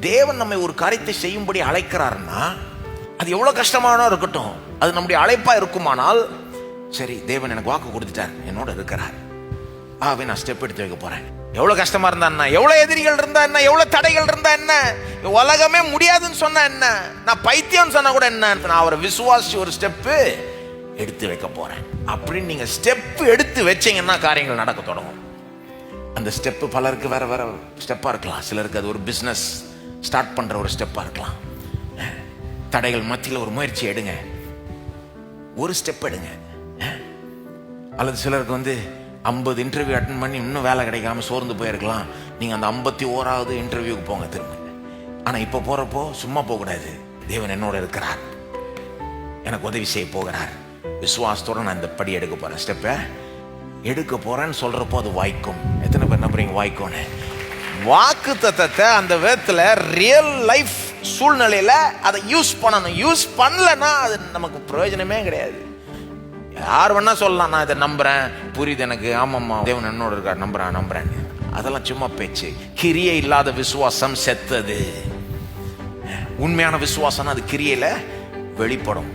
தேவன் நம்மை ஒரு காரியத்தை செய்யும்படி அழைக்கிறாருன்னா அது எவ்வளவு கஷ்டமான இருக்கட்டும், அது நம்முடைய அழைப்பா இருக்குமானால், சரி தேவன் எனக்கு வாக்கு கொடுத்துட்டார், என்னோட இருக்கிறார், ஆகவே நான் ஸ்டெப் எடுத்து வைக்க போறேன். எவ்வளவு கஷ்டமா இருந்தா என்ன, எவ்வளவு எதிரிகள் இருந்தா என்ன, எவ்வளவு தடைகள் இருந்தா என்ன, உலகமே முடியாதுன்னு சொன்னா என்ன, நான் பைத்தியம் சொன்னா கூட என்ன, நான் அவரை விசுவாசி ஒரு ஸ்டெப் எடுத்து வைக்க போறேன் அப்படின்னு நீங்க ஸ்டெப் எடுத்து வச்சீங்கன்னா காரியங்கள் நடக்க தொடங்கும். அந்த ஸ்டெப் பலருக்கு வேற வேற ஸ்டெப்பா இருக்கலாம். சிலருக்கு அது ஒரு பிசினஸ் ஸ்டார்ட் பண்ற ஒரு ஸ்டெப்பா இருக்கலாம். தடைகள் மத்தியில் ஒரு முயற்சி எடுங்க, ஒரு ஸ்டெப் எடுங்க. அல்லது சிலருக்கு 50 இன்டர்வியூ அட்டன் பண்ணி இன்னும் வேலை கிடைக்காம சோர்ந்து போயிருக்கலாம். நீங்க அந்த 51வது இன்டர்வியூக்கு போங்க திரும்ப. ஆனா இப்ப போறப்போ சும்மா போக கூடாது. தேவன் என்னோட இருக்கிறார், எனக்கு உதவி செய்ய போகிறார், விசுவாசத்தோட நான் இந்த படி எடுக்க போறேன், ஸ்டெப்பை எடுக்க போறேன்னு சொல்றப்போ அது வாய்க்கும். எத்தனை பேர் நம்புறீங்க வாய்க்கும்னு? வாக்கு தத்தத்தை அந்த விதத்துல ரியல் லைஃப் சூழ்நிலையில அதை யூஸ் பண்ணணும். யூஸ் பண்ணலன்னா அது நமக்கு பிரயோஜனமே கிடையாது. யார் வேணா சொல்லலாம், நான் இதை நம்புறேன், புரியுது எனக்கு, ஆமாம்மா தேவன் என்னோட இருக்கார், நம்புறேன். அதெல்லாம் சும்மா பேச்சு. கிரியை இல்லாத விசுவாசம் செத்தது. உண்மையான விசுவாசம் அது கிரியையில வெளிப்படும்.